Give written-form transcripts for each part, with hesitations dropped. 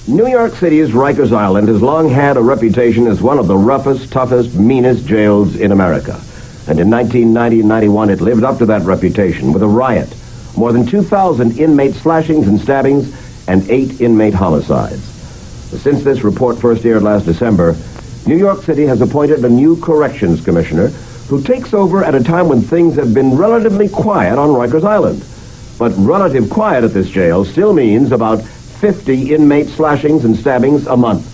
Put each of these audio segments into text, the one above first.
New York City's Rikers Island has long had a reputation as one of the roughest, toughest, meanest jails in America. And in 1990 and 91, it lived up to that reputation with a riot, more than 2,000 inmate slashings and stabbings, and 8 inmate homicides. Since this report first aired last December, New York City has appointed a new corrections commissioner who takes over at a time when things have been relatively quiet on Rikers Island. But relative quiet at this jail still means about 50 inmate slashings and stabbings a month.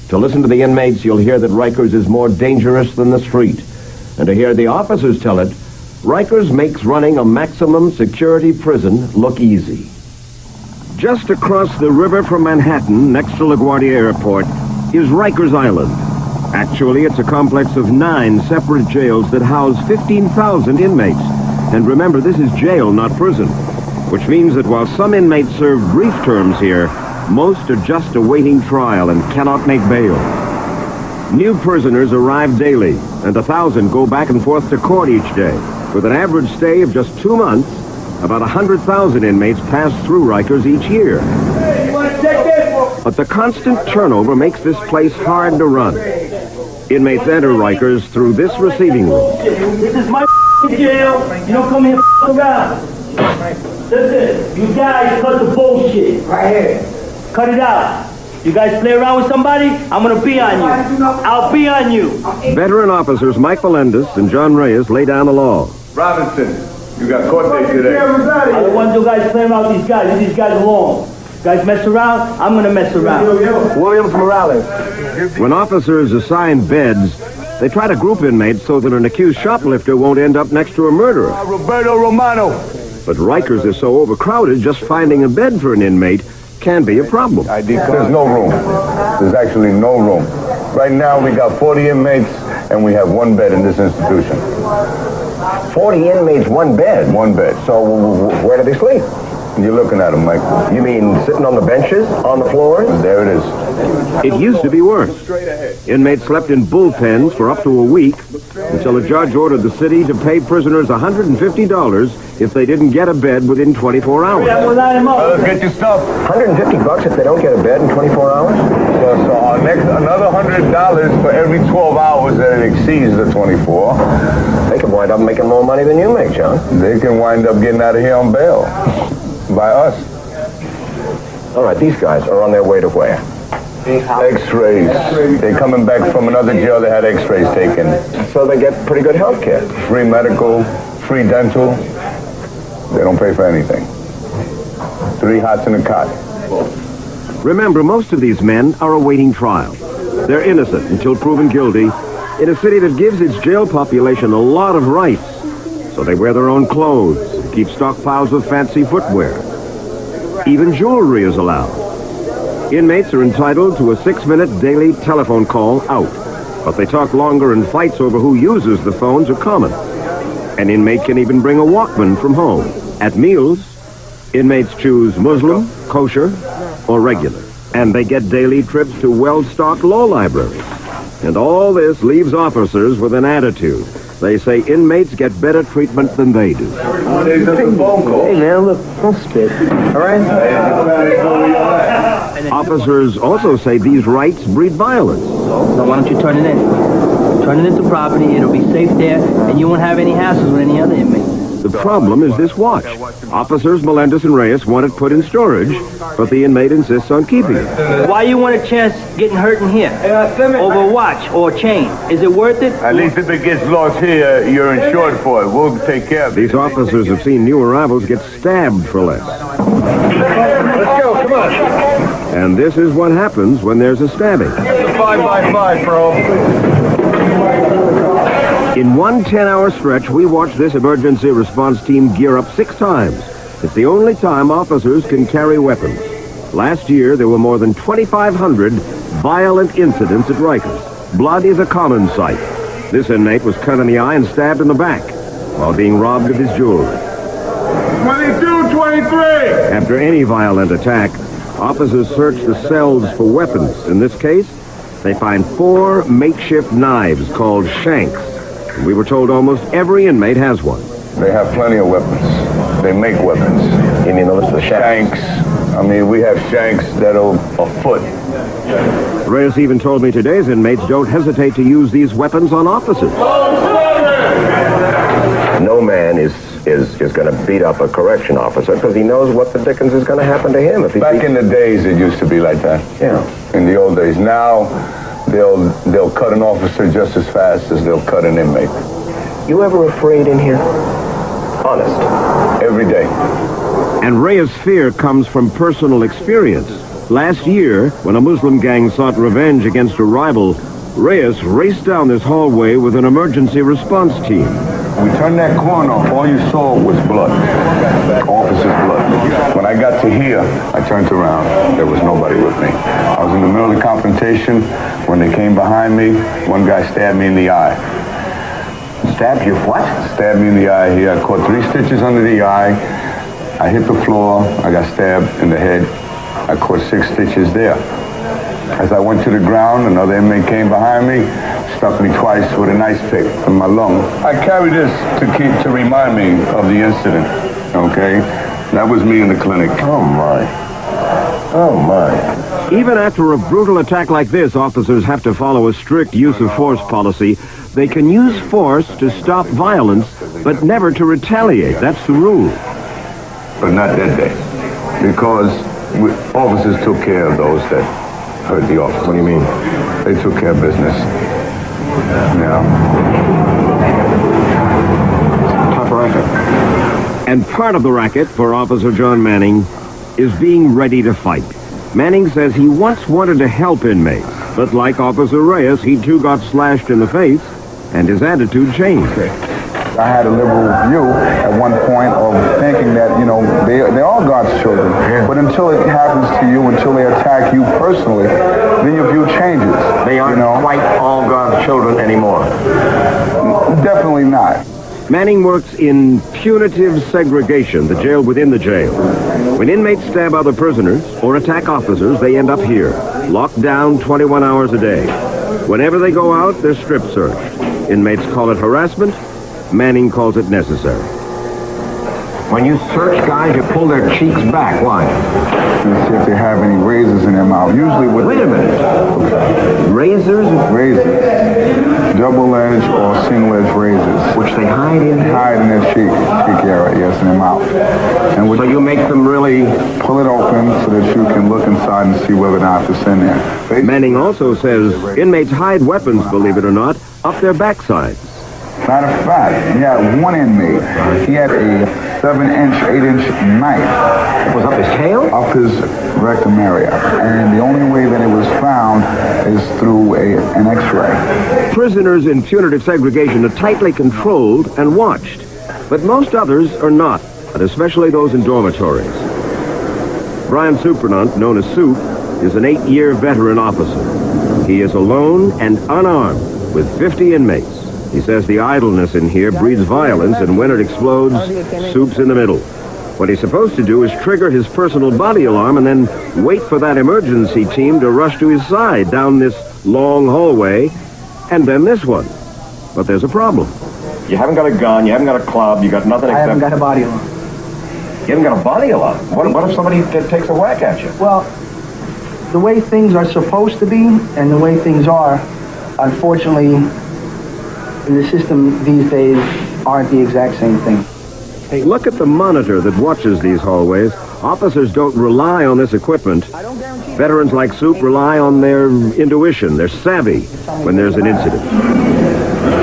To listen to the inmates, you'll hear that Rikers is more dangerous than the street. And to hear the officers tell it, Rikers makes running a maximum security prison look easy. Just across the river from Manhattan, next to LaGuardia Airport, is Rikers Island. Actually, it's a complex of 9 separate jails that house 15,000 inmates. And remember, this is jail, not prison. Which means that while some inmates serve brief terms here, most are just awaiting trial and cannot make bail. New prisoners arrive daily, and 1,000 go back and forth to court each day. With an average stay of just 2 months, about 100,000 inmates pass through Rikers each year. But the constant turnover makes this place hard to run. Inmates enter Rikers through this receiving room. This is my jail. You don't come here around. Listen, you guys cut the bullshit. Right here. Cut it out. You guys play around with somebody, I'm gonna be on you. I'll be on you. Veteran officers Mike Melendez and John Reyes lay down the law. Robinson, you got court date today. I don't want you guys playing around with these guys. Leave these guys alone. You guys mess around, I'm gonna mess around. Williams Morales. When officers assign beds, they try to group inmates so that an accused shoplifter won't end up next to a murderer. Roberto Romano. But Rikers is so overcrowded, just finding a bed for an inmate can be a problem. There's no room. There's actually no room. Right now, we got 40 inmates, and we have 1 bed in this institution. 40 inmates, 1 bed? 1 bed. So where do they sleep? You're looking at them, Mike. You mean sitting on the benches, on the floors? There it is. It used to be worse. Inmates slept in bullpens for up to a week until a judge ordered the city to pay prisoners $150 if they didn't get a bed within 24 hours. Let's get your stuff. $150 if they don't get a bed in 24 hours? So our next, another $100 for every 12 hours that it exceeds the 24. They could wind up making more money than you make, John. They can wind up getting out of here on bail. By us. All right, these guys are on their way to where? X-rays. They're coming back from another jail that had X-rays taken. So they get pretty good health care. Free medical, free dental. They don't pay for anything. 3 hots and a cot. Remember, most of these men are awaiting trial. They're innocent until proven guilty in a city that gives its jail population a lot of rights. So they wear their own clothes and keep stockpiles of fancy footwear. Even jewelry is allowed. Inmates are entitled to a 6-minute daily telephone call out, but they talk longer and fights over who uses the phones are common. An inmate can even bring a Walkman from home. At meals, inmates choose Muslim, kosher, or regular. And they get daily trips to well-stocked law libraries. And all this leaves officers with an attitude. They say inmates get better treatment than they do. Hey, man, look, don't spit. All right? Officers also say these rights breed violence. So why don't you turn it in? Turn it into property, it'll be safe there, and you won't have any hassles with any other inmates. The problem is this watch. Officers Melendez and Reyes want it put in storage, but the inmate insists on keeping it. Why you want a chance getting hurt in here? Over a watch or a chain? Is it worth it? At least if it gets lost here, you're insured for it. We'll take care of it. These officers have seen new arrivals get stabbed for less. Let's go, come on. And this is what happens when there's a stabbing. It's a 5x5, bro. In one 10-hour stretch, we watch this emergency response team gear up 6 times. It's the only time officers can carry weapons. Last year, there were more than 2,500 violent incidents at Rikers. Blood is a common sight. This inmate was cut in the eye and stabbed in the back while being robbed of his jewelry. 22, 23! After any violent attack, officers search the cells for weapons. In this case, they find 4 makeshift knives called shanks. We were told almost every inmate has one. They have plenty of weapons. They make weapons. You mean those are the Shanks, I mean, we have shanks that are a foot. Reyes even told me today's inmates don't hesitate to use these weapons on officers. No man is going to beat up a correction officer because he knows what the dickens is going to happen to him if he... Back in the days, it used to be like that. Yeah. In the old days. Now, they'll cut an officer just as fast as they'll cut an inmate. You ever afraid in here? Honest. Every day. And Reyes' fear comes from personal experience. Last year, when a Muslim gang sought revenge against a rival, Reyes raced down this hallway with an emergency response team. We turned that corner, all you saw was blood. Officer's blood. When I got to here, I turned around. There was nobody with me. I was in the middle of the confrontation. When they came behind me, one guy stabbed me in the eye. Stabbed you what? Stabbed me in the eye here. I caught 3 stitches under the eye. I hit the floor. I got stabbed in the head. I caught 6 stitches there. As I went to the ground, another inmate came behind me, stuck me twice with a nice pick in my lung. I carry this to remind me of the incident, okay? That was me in the clinic. Oh, my. Oh, my. Even after a brutal attack like this, officers have to follow a strict use of force policy. They can use force to stop violence, but never to retaliate. That's the rule. But not that day, because officers took care of those that hurt the officer. What do you mean? They took care of business. Yeah. Tough racket. And part of the racket for Officer John Manning is being ready to fight. Manning says he once wanted to help inmates, but like Officer Reyes, he too got slashed in the face, and his attitude changed. I had a liberal view at one point of thinking that, they're all God's children. But until it happens to you, until they attack you personally, then your view changes. They aren't quite all God's children anymore. Definitely not. Manning works in punitive segregation, the jail within the jail. When inmates stab other prisoners or attack officers, they end up here, locked down 21 hours a day. Whenever they go out, they're strip searched. Inmates call it harassment. Manning calls it necessary. When you search guys, you pull their cheeks back. Why? To see if they have any razors in their mouth. Usually with... Wait a minute. Razors? Razors. Double-edged or single-edged razors. Which they hide in here? Hide in their cheek area, yes, in their mouth. And so you make them really... Pull it open so that you can look inside and see whether or not it's in there. Manning also says inmates hide weapons, believe it or not, up their backsides. Matter of fact, he had one inmate. He had a 7-inch, 8-inch knife. It was up his tail? Up his rectum area. And the only way that it was found is through an x-ray. Prisoners in punitive segregation are tightly controlled and watched. But most others are not, and especially those in dormitories. Brian Supernant, known as Soup, is an 8-year veteran officer. He is alone and unarmed with 50 inmates. He says the idleness in here breeds violence, and when it explodes, Soup's in the middle. What he's supposed to do is trigger his personal body alarm and then wait for that emergency team to rush to his side down this long hallway, and then this one. But there's a problem. You haven't got a gun, you haven't got a club, you got nothing except... I haven't got a body alarm. You haven't got a body alarm? What if somebody takes a whack at you? Well, the way things are supposed to be and the way things are, unfortunately, in the system these days aren't the exact same thing. Hey, look at the monitor that watches these hallways. Officers don't rely on this equipment. Veterans like Soup rely on their intuition. They're savvy when there's an incident.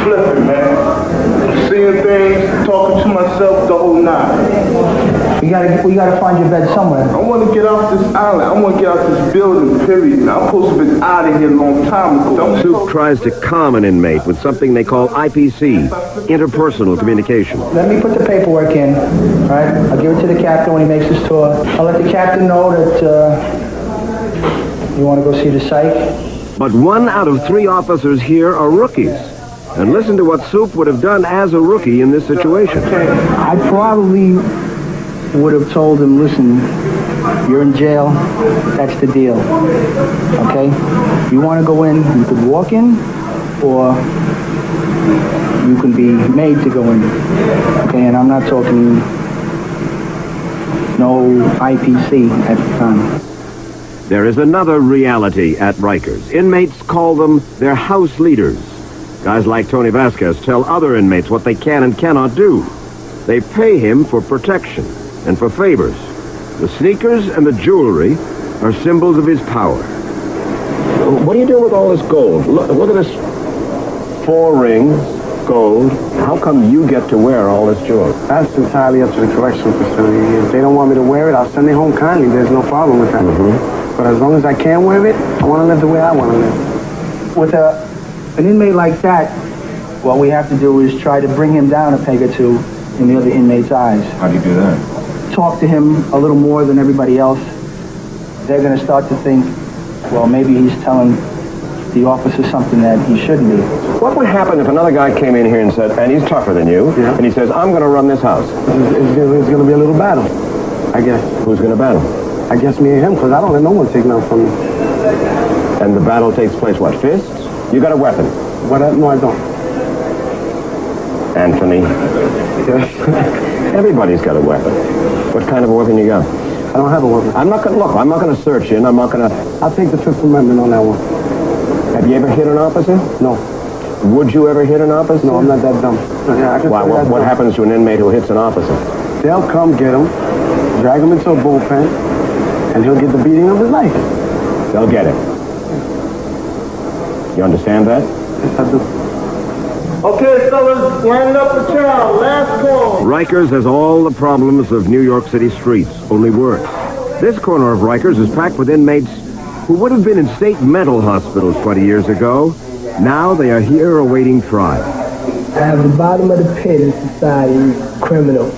Flipping, man. Seeing things, talking to myself the whole night. We gotta find your bed somewhere. I want to get off this island. I want to get off this building, period. Now, I'm supposed to have been out of here a long time ago. Soup tries to calm an inmate with something they call IPC, interpersonal communication. Let me put the paperwork in, all right? I'll give it to the captain when he makes his tour. I'll let the captain know that you want to go see the psych. But 1 out of 3 officers here are rookies. And listen to what Soup would have done as a rookie in this situation. I probably would have told him, listen, you're in jail, that's the deal, okay? You want to go in, you could walk in, or you can be made to go in, okay? And I'm not talking no IPC at the time. There is another reality at Rikers. Inmates call them their house leaders. Guys like Tony Vasquez tell other inmates what they can and cannot do. They pay him for protection and for favors. The sneakers and the jewelry are symbols of his power. What do you do with all this gold? Look at this. 4 rings, gold. How come you get to wear all this jewelry? That's entirely up to the correctional facility. If they don't want me to wear it, I'll send it home kindly. There's no problem with that. But as long as I can wear it, I want to live the way I want to live. With an inmate like that, what we have to do is try to bring him down a peg or two in the other inmates' eyes. How do you do that? Talk to him a little more than everybody else. They're going to start to think, well, maybe he's telling the officer something that he shouldn't be. What would happen if another guy came in here and said, and he's tougher than you, and he says, I'm going to run this house? It's going to be a little battle, I guess. Who's going to battle? I guess me and him, because I don't let no one take none from me. And the battle takes place, what, fists? You got a weapon? No, I don't. Anthony? Yes. Everybody's got a weapon. What kind of a weapon you got? I don't have a weapon. I'm not going to search you, and I'm not going to... I'll take the Fifth Amendment on that one. Have you ever hit an officer? No. Would you ever hit an officer? No, I'm not that dumb. Why? What happens to an inmate who hits an officer? They'll come get him, drag him into a bullpen, and he'll get the beating of his life. They'll get it. You understand that? Yes, I do. Okay, fellas, line up the town. Last call. Rikers has all the problems of New York City streets, only worse. This corner of Rikers is packed with inmates who would have been in state mental hospitals 20 years ago. Now they are here awaiting trial. At the bottom of the pit in society, criminals.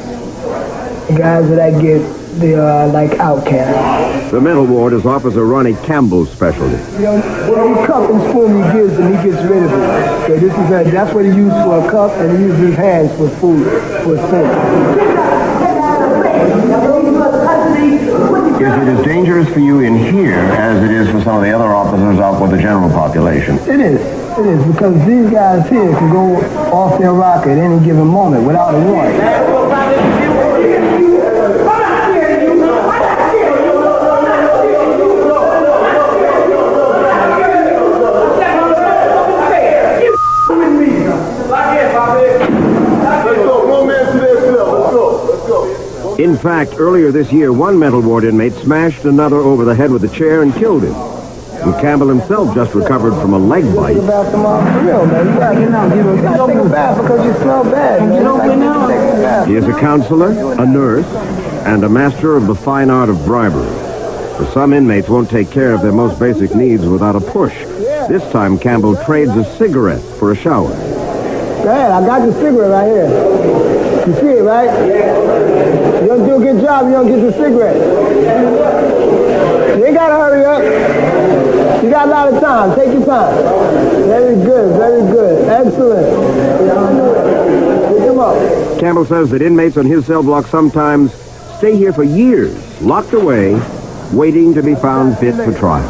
The guys that I get, they are like outcasts. The mental ward is Officer Ronnie Campbell's specialty. Every cup and spoon he gives him, he gets rid of it. So that's what he used for a cup, and he uses his hands for food, for a spoon. Is it as dangerous for you in here as it is for some of the other officers out with the general population? It is, because these guys here can go off their rocker at any given moment without a warrant. In fact, earlier this year, one mental ward inmate smashed another over the head with a chair and killed him. And Campbell himself just recovered from a leg bite. For real, man. You gotta get out. You gotta take a bath because you smell bad, man. He is a counselor, a nurse, and a master of the fine art of bribery. For some inmates won't take care of their most basic needs without a push. This time, Campbell trades a cigarette for a shower. Go ahead, I got the cigarette right here. You see it, right? You don't do a good job, you don't get the cigarette. You ain't gotta hurry up. You got a lot of time. Take your time. Very good, very good. Excellent. Pick him up. Campbell says that inmates on his cell block sometimes stay here for years, locked away, waiting to be found fit for trial.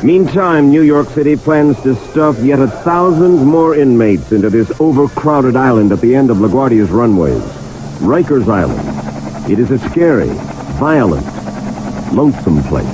Meantime, New York City plans to stuff yet 1,000 more inmates into this overcrowded island at the end of LaGuardia's runways. Rikers Island. It is a scary, violent, lonesome place.